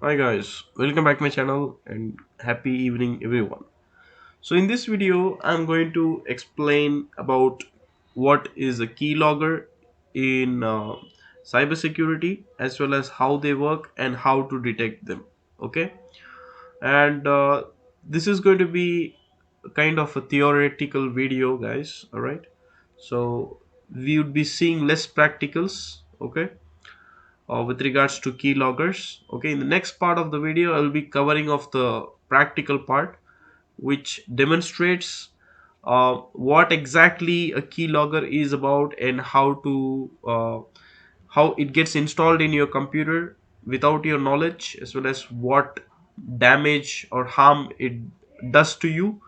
Hi guys, welcome back to my channel and happy evening everyone. So in this video I'm going to explain about what is a keylogger in cybersecurity as well as how they work and how to detect them. Okay, and this is going to be kind of a theoretical video, guys. All right, so we would be seeing less practicals. Okay, with regards to keyloggers. Okay, in the next part of the video I'll be covering of the practical part which demonstrates what exactly a keylogger is about and how it gets installed in your computer without your knowledge, as well as what damage or harm it does to you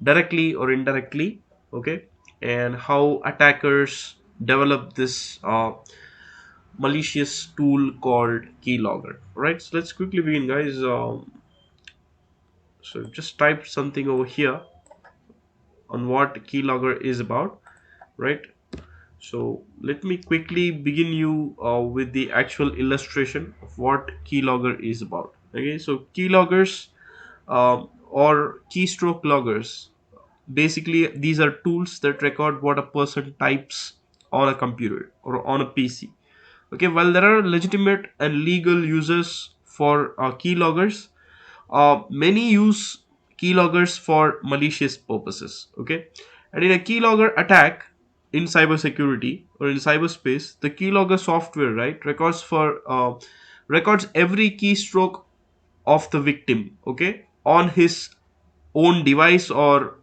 directly or indirectly. Okay, and how attackers develop this malicious tool called keylogger. Right, so let's quickly begin, guys. So just type something over here on what keylogger is about. Right, so let me quickly begin you with the actual illustration of what keylogger is about. Okay, so keyloggers or keystroke loggers, basically these are tools that record what a person types on a computer or on a PC. Okay, while there are legitimate and legal uses for keyloggers, many use keyloggers for malicious purposes. Okay, and in a keylogger attack in cybersecurity or in cyberspace, the keylogger software, right, records every keystroke of the victim. Okay, on his own device or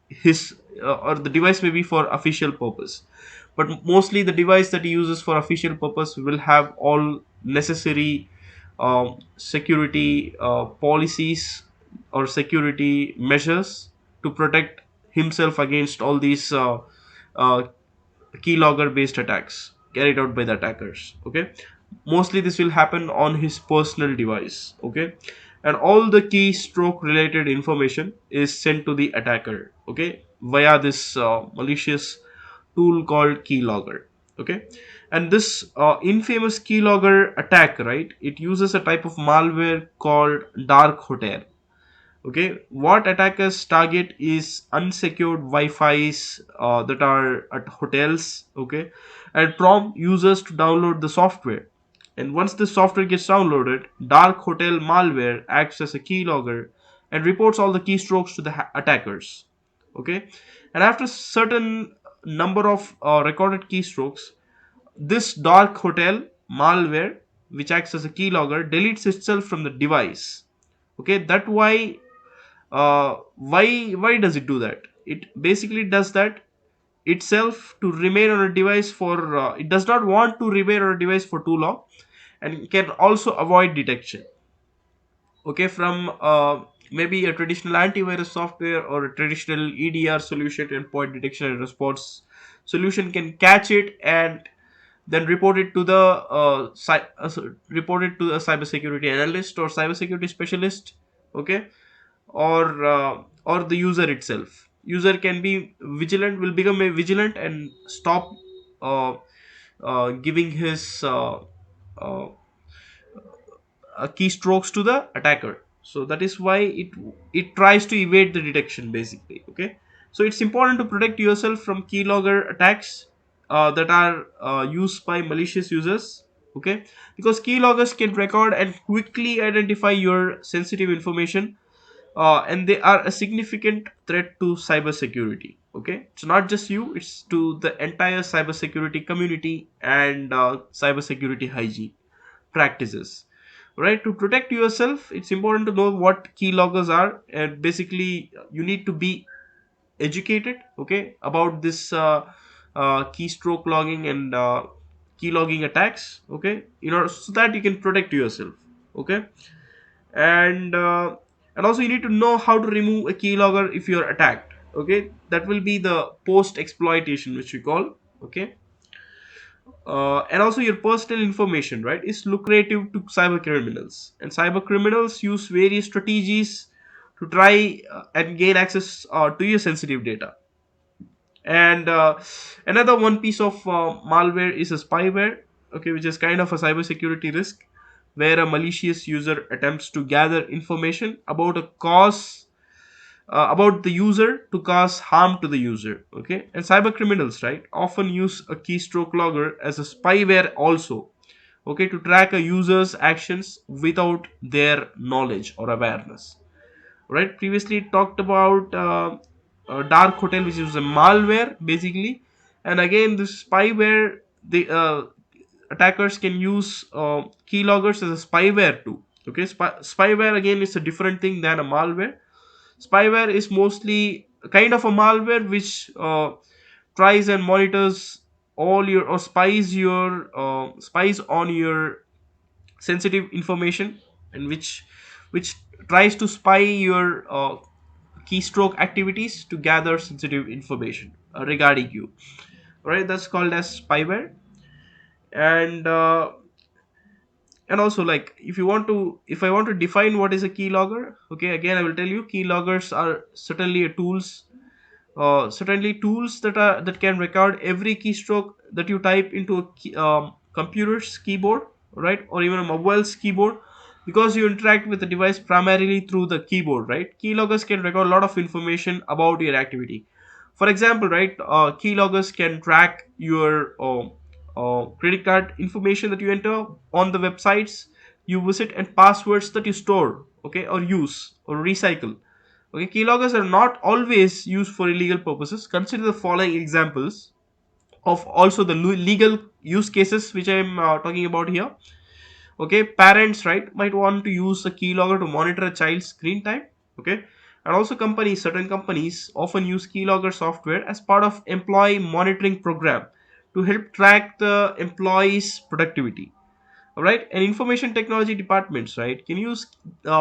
his or the device may be for official purpose, but mostly the device that he uses for official purpose will have all necessary security policies or security measures to protect himself against all these uh, keylogger based attacks carried out by the attackers. Okay, mostly this will happen on his personal device. Okay, and all the keystroke related information is sent to the attacker, okay, via this malicious tool called keylogger. Okay, and this infamous keylogger attack, right, it uses a type of malware called dark hotel. Okay, what attackers target is unsecured wi-fi's that are at hotels. Okay, and prompt users to download the software, and once the software gets downloaded, dark hotel malware acts as a keylogger and reports all the keystrokes to the attackers. Okay, and after certain number of recorded keystrokes, this dark hotel malware, which acts as a keylogger, deletes itself from the device. Okay, that why does it do that? It basically does that itself to remain on a device for it does not want to remain on a device for too long, and can also avoid detection. Okay, from maybe a traditional antivirus software or a traditional EDR solution, endpoint detection and response solution, can catch it and then report it to the report it to a cybersecurity analyst or cybersecurity specialist. Okay, or the user itself. User can be vigilant, will become a vigilant and stop uh, giving his uh, keystrokes to the attacker. So that is why it tries to evade the detection, basically. Okay, so it's important to protect yourself from keylogger attacks that are used by malicious users. Okay, because keyloggers can record and quickly identify your sensitive information, and they are a significant threat to cybersecurity. Okay, it's not just you, it's to the entire cybersecurity community and cybersecurity hygiene practices. Right, to protect yourself, it's important to know what keyloggers are, and basically you need to be educated, okay, about this keystroke logging and keylogging attacks. Okay, in order so that you can protect yourself. Okay, and also you need to know how to remove a keylogger if you're attacked. Okay, that will be the post exploitation, which we call. Okay, and also your personal information, right, is lucrative to cyber criminals, and cyber criminals use various strategies to try and gain access to your sensitive data. And another one piece of malware is a spyware. Okay, which is kind of a cybersecurity risk. where a malicious user attempts to gather information about a cause about the user to cause harm to the user. Okay, and cyber criminals, right, often use a keystroke logger as a spyware also, okay, to track a user's actions without their knowledge or awareness. Right, previously it talked about dark hotel, which is a malware basically. And again, this spyware, the attackers can use keyloggers as a spyware too. Okay, spyware again is a different thing than a malware. Spyware is mostly a kind of a malware which tries and monitors all your, or spies on your sensitive information, and which tries to spy your keystroke activities to gather sensitive information regarding you. Right, that's called as spyware. And also, like, if I want to define what is a keylogger, okay, again I will tell you keyloggers are certainly tools that can record every keystroke that you type into a computer's keyboard, right, or even a mobile's keyboard, because you interact with the device primarily through the keyboard. Right, keyloggers can record a lot of information about your activity. For example, right, keyloggers can track your credit card information that you enter on the websites you visit, and passwords that you store, okay, or use or recycle. Okay, keyloggers are not always used for illegal purposes. Consider the following examples of also the legal use cases which I am talking about here. Okay, parents, right, might want to use a keylogger to monitor a child's screen time. Okay, and also certain companies often use keylogger software as part of employee monitoring program to help track the employees' productivity. All right, and information technology departments, right, can use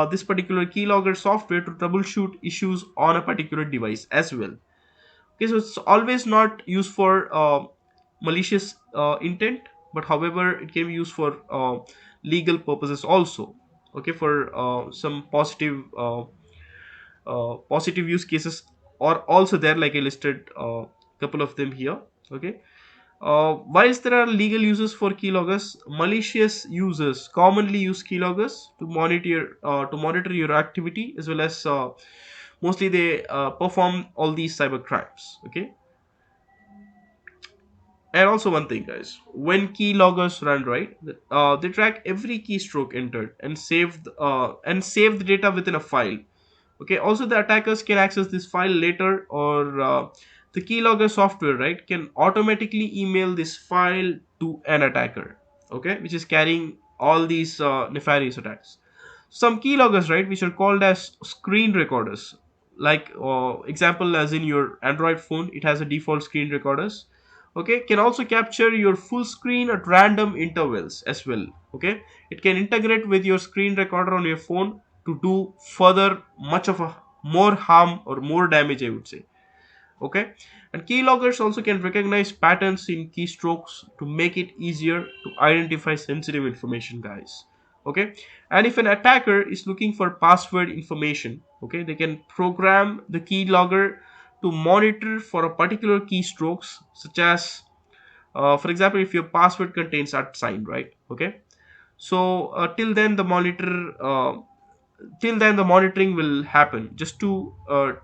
this particular keylogger software to troubleshoot issues on a particular device as well. Okay, so it's always not used for malicious intent, but however it can be used for legal purposes also. Okay, for some positive use cases are also there, like I listed a couple of them here. Okay, whilst there are legal uses for keyloggers, malicious users commonly use keyloggers to monitor your activity, as well as mostly they perform all these cyber crimes. Okay, and also one thing, guys, when keyloggers run, right, they track every keystroke entered and save the data within a file. Okay, also the attackers can access this file later, or the keylogger software, right, can automatically email this file to an attacker, okay, which is carrying all these nefarious attacks. Some keyloggers, right, which are called as screen recorders, like example, as in your Android phone, it has a default screen recorders. Okay, can also capture your full screen at random intervals as well. Okay, it can integrate with your screen recorder on your phone to do further much of a more harm or more damage, I would say. Okay, and keyloggers also can recognize patterns in keystrokes to make it easier to identify sensitive information, guys. Okay, and if an attacker is looking for password information, okay, they can program the keylogger to monitor for a particular keystrokes, such as for example, if your password contains at sign, right, okay, so till then the monitoring will happen, just to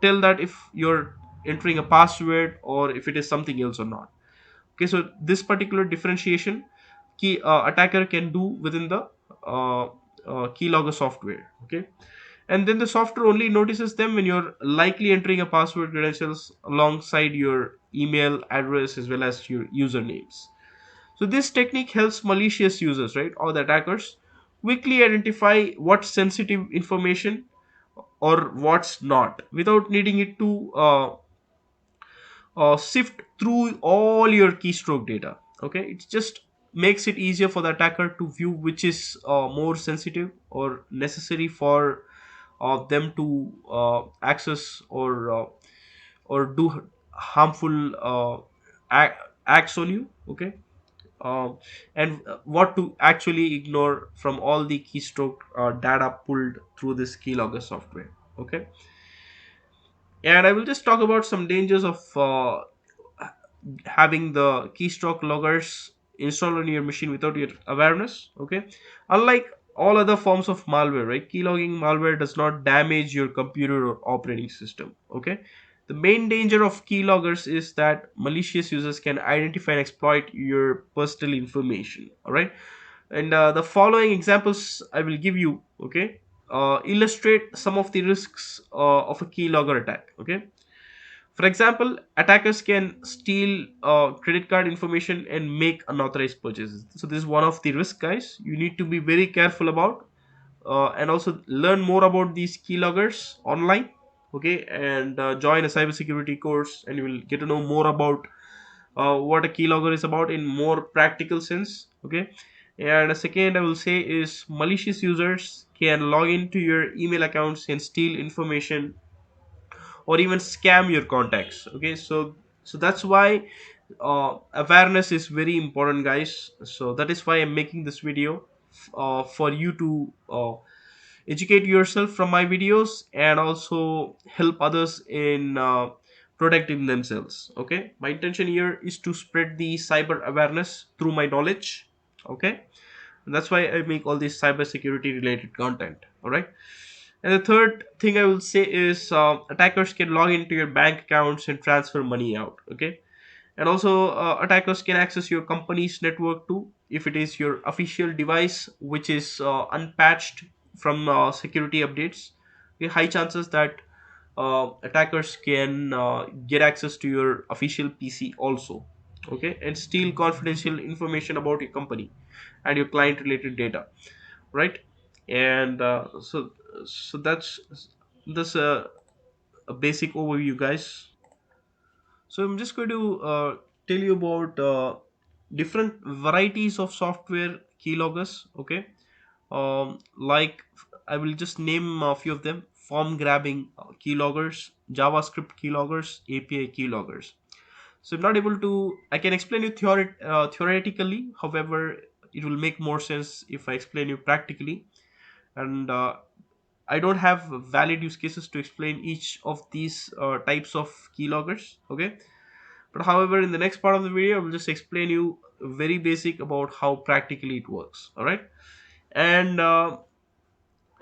tell that if you're entering a password or if it is something else or not. Okay, so this particular differentiation key attacker can do within the keylogger software. Okay, and then the software only notices them when you're likely entering a password credentials alongside your email address as well as your usernames. So this technique helps malicious users, right, or the attackers, quickly identify what's sensitive information or what's not, without needing it to sift through all your keystroke data. Okay, it just makes it easier for the attacker to view which is more sensitive or necessary for them to access or do harmful acts on you. Okay, and what to actually ignore from all the keystroke data pulled through this keylogger software. Okay, and I will just talk about some dangers of having the keystroke loggers installed on your machine without your awareness. Okay, unlike all other forms of malware, right? Keylogging malware does not damage your computer or operating system. Okay. The main danger of keyloggers is that malicious users can identify and exploit your personal information. All right. And the following examples I will give you, okay, illustrate some of the risks of a keylogger attack. Okay. For example, attackers can steal credit card information and make unauthorized purchases. So this is one of the risks, guys. You need to be very careful about, and also learn more about these keyloggers online. Okay, and join a cybersecurity course, and you will get to know more about what a keylogger is about in more practical sense. Okay, and a second I will say is malicious users can log into your email accounts and steal information or even scam your contacts. Okay, so that's why awareness is very important, guys. So that is why I'm making this video, for you to educate yourself from my videos and also help others in protecting themselves. Okay, my intention here is to spread the cyber awareness through my knowledge. Okay, and that's why I make all this cyber security related content. All right. And the third thing I will say is attackers can log into your bank accounts and transfer money out. Okay, and also attackers can access your company's network too if it is your official device which is unpatched from security updates. Okay, high chances that attackers can get access to your official PC also. Okay, and steal confidential information about your company and your client related data, right? And so that's a basic overview, guys. So I'm just going to tell you about different varieties of software keyloggers. Okay, like I will just name a few of them: form grabbing keyloggers, JavaScript keyloggers, API keyloggers. So I'm not able to, I can explain you theoretically. However, it will make more sense if I explain you practically. And I don't have valid use cases to explain each of these types of keyloggers. Okay, but however, in the next part of the video, I will just explain you very basic about how practically it works. All right, and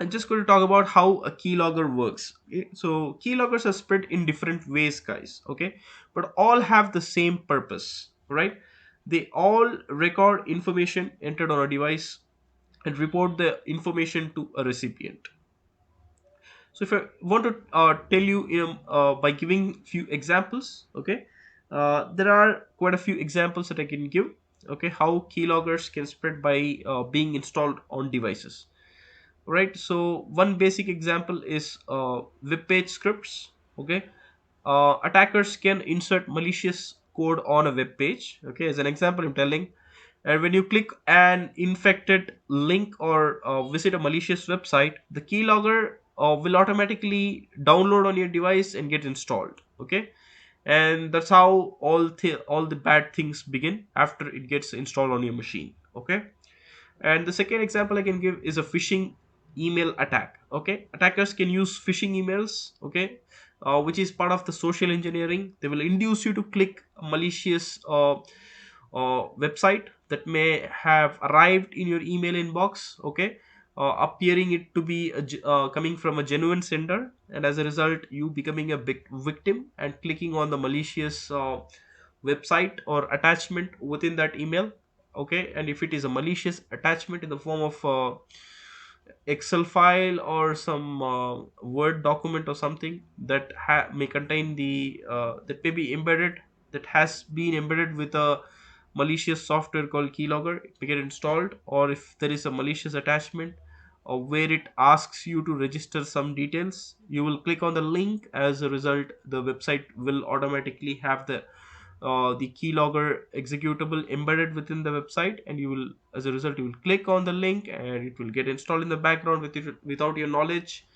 I'm just going to talk about how a keylogger works. Okay? So keyloggers are spread in different ways, guys. Okay, but all have the same purpose. Right? They all record information entered on a device and report the information to a recipient. So if I want to tell you, by giving few examples, okay, there are quite a few examples that I can give. Okay, how keyloggers can spread by being installed on devices. Right. So one basic example is web page scripts. Okay, attackers can insert malicious code on a web page. Okay, as an example, I'm telling, and when you click an infected link or visit a malicious website, the keylogger will automatically download on your device and get installed. Okay, and that's how all the bad things begin after it gets installed on your machine. Okay, and the second example I can give is a phishing email attack. Okay, attackers can use phishing emails. Okay, which is part of the social engineering. They will induce you to click a malicious website that may have arrived in your email inbox. Okay, appearing it to be coming from a genuine sender, and as a result, you becoming a big victim and clicking on the malicious website or attachment within that email. Okay, and if it is a malicious attachment in the form of excel file or some word document or something that may contain the that may be embedded, that has been embedded with a malicious software called keylogger, it may get installed. Or if there is a malicious attachment where it asks you to register some details, you will click on the link. As a result, the website will automatically have the keylogger executable embedded within the website, and you will, as a result, you will click on the link and it will get installed in the background without your knowledge.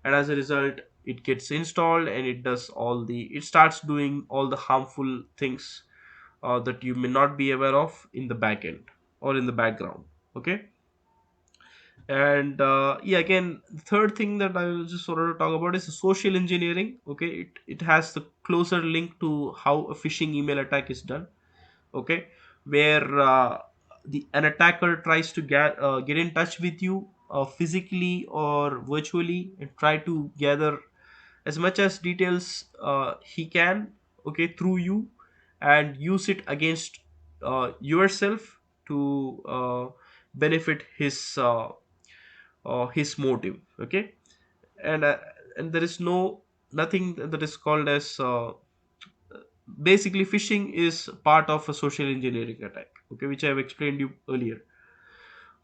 And as a result, it gets installed and it starts doing all the harmful things that you may not be aware of in the back end or in the background. Okay, and yeah, again, the third thing that I will just wanted to talk about is social engineering. Okay, it has the closer link to how a phishing email attack is done. Okay, where an attacker tries to get in touch with you physically or virtually, and try to gather as much as details he can, okay, through you, and use it against yourself to benefit his motive, okay. And there is nothing that is called as basically phishing is part of a social engineering attack, okay, which I have explained you earlier,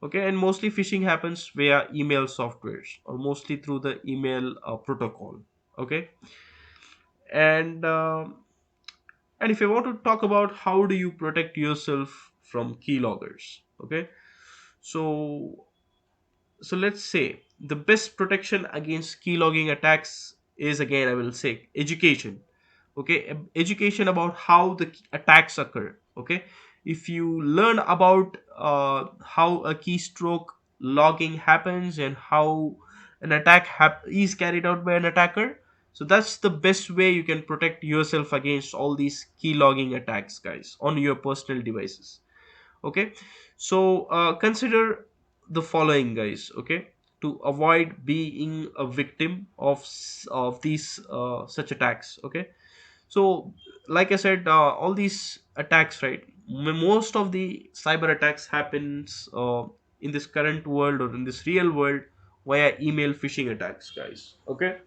okay. And mostly phishing happens via email softwares, or mostly through the email protocol, okay. And um and if I want to talk about how do you protect yourself from keyloggers, okay, so let's say the best protection against keylogging attacks is, again I will say, education, okay. Education about how the attacks occur, okay. If you learn about how a keystroke logging happens and how an attack is carried out by an attacker, so that's the best way you can protect yourself against all these key logging attacks, guys, on your personal devices, okay. So consider the following, guys, okay, to avoid being a victim of these such attacks, okay. So like I said, all these attacks, right, most of the cyber attacks happens in this current world, or in this real world, via email phishing attacks, guys, okay.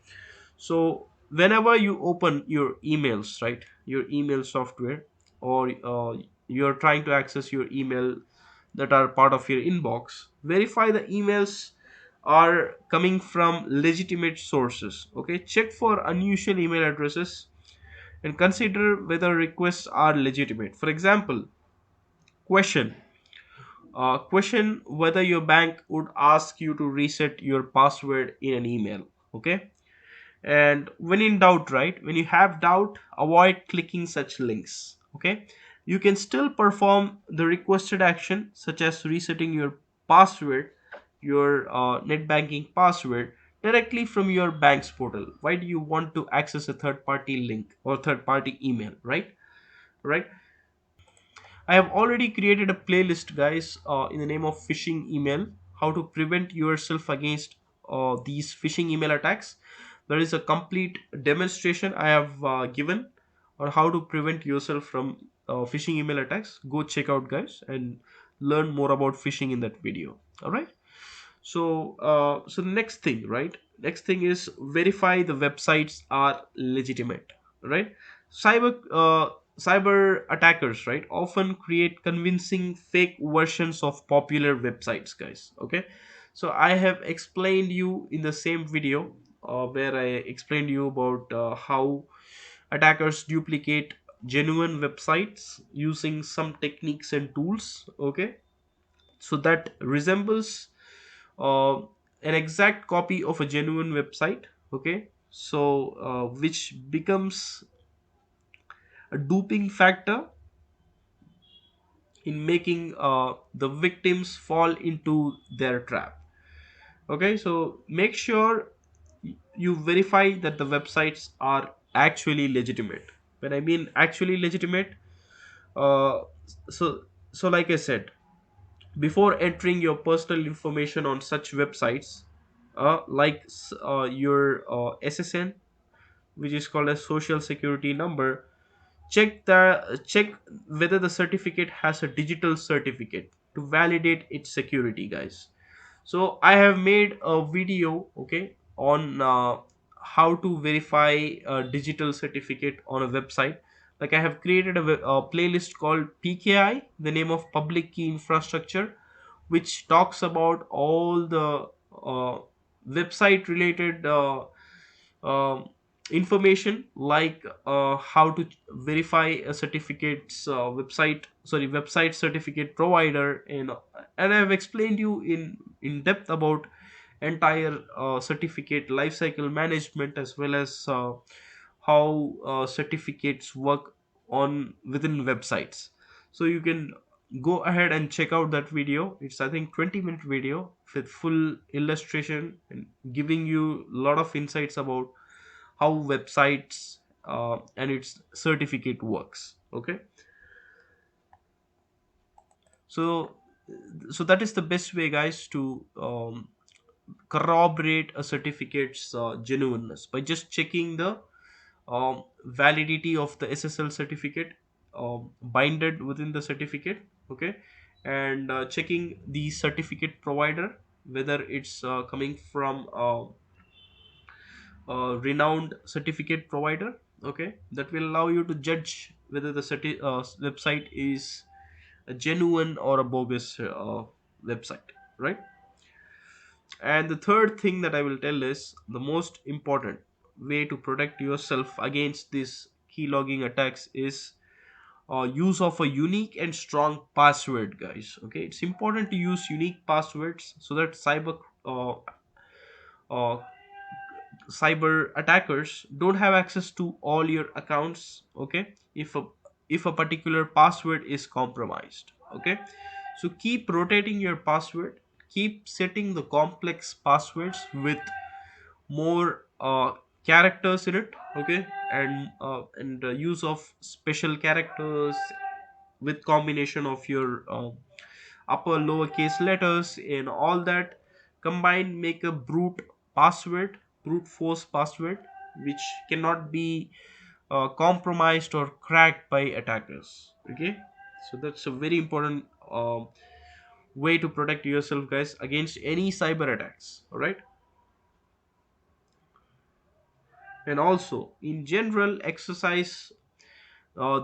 So whenever you open your emails, right, your email software, or you're trying to access your email that are part of your inbox, verify the emails are coming from legitimate sources, okay. Check for unusual email addresses and consider whether requests are legitimate. For example, question question whether your bank would ask you to reset your password in an email, okay. And when in doubt, right, when you have doubt, avoid clicking such links, okay. You can still perform the requested action, such as resetting your password, your net banking password, directly from your bank's portal. Why do you want to access a third party link or third party email, right? I have already created a playlist, guys, in the name of phishing email, how to prevent yourself against these phishing email attacks. There is a complete demonstration I have given on how to prevent yourself from phishing email attacks. Go check out, guys, and learn more about phishing in that video. All right. So the next thing, right? Next thing is verify the websites are legitimate, right? Cyber attackers, right, often create convincing fake versions of popular websites, guys, okay. So I have explained you in the same video where I explained you about how attackers duplicate genuine websites using some techniques and tools, okay. So that resembles uh, an exact copy of a genuine website, okay. So which becomes a duping factor in making the victims fall into their trap, okay. So make sure you verify that the websites are actually legitimate. When I mean actually legitimate, uh, so like I said, before entering your personal information on such websites, your SSN, which is called a social security number, check whether the certificate has a digital certificate to validate its security, guys. So I have made a video, okay, on how to verify a digital certificate on a website. Like I have created a playlist called PKI, the name of public key infrastructure, which talks about all the website related information, like how to verify a certificate's website certificate provider, and I've explained you in depth about entire certificate lifecycle management, as well as how certificates work on within websites. So you can go ahead and check out that video. It's, I think, 20-minute video with full illustration and giving you a lot of insights about how websites and its certificate works, okay. So that is the best way, guys, to corroborate a certificate's genuineness by just checking the validity of the SSL certificate binded within the certificate. Okay, and checking the certificate provider, whether it's coming from a renowned certificate provider. Okay, that will allow you to judge whether the website is a genuine or a bogus website, right? And the third thing that I will tell is the most important way to protect yourself against these keylogging attacks is use of a unique and strong password, guys. Okay, it's important to use unique passwords so that uh, cyber attackers don't have access to all your accounts. Okay, if a particular password is compromised. Okay, so keep rotating your password, keep setting the complex passwords with more characters in it. Okay, and use of special characters with combination of your upper lowercase letters and all that combined make a brute force password which cannot be compromised or cracked by attackers. Okay, so that's a very important way to protect yourself, guys, against any cyber attacks. All right, and also in general exercise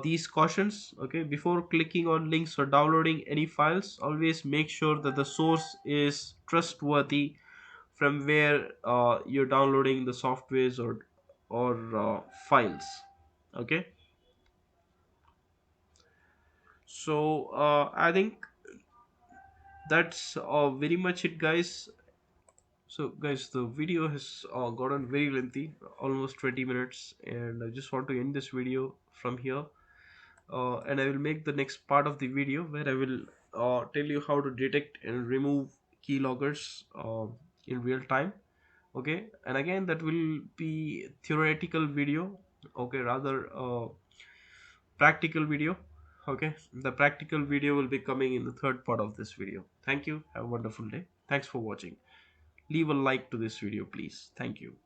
these cautions. Okay, before clicking on links or downloading any files, always make sure that the source is trustworthy from where you're downloading the softwares or files. Okay, so I think that's very much it, guys. So guys, the video has gotten very lengthy, almost 20 minutes, and I just want to end this video from here. And I will make the next part of the video where I will tell you how to detect and remove keyloggers in real time. Okay, and again that will be theoretical video. Okay, rather practical video. Okay, the practical video will be coming in the third part of this video. Thank you. Have a wonderful day. Thanks for watching. Leave a like to this video, please. Thank you.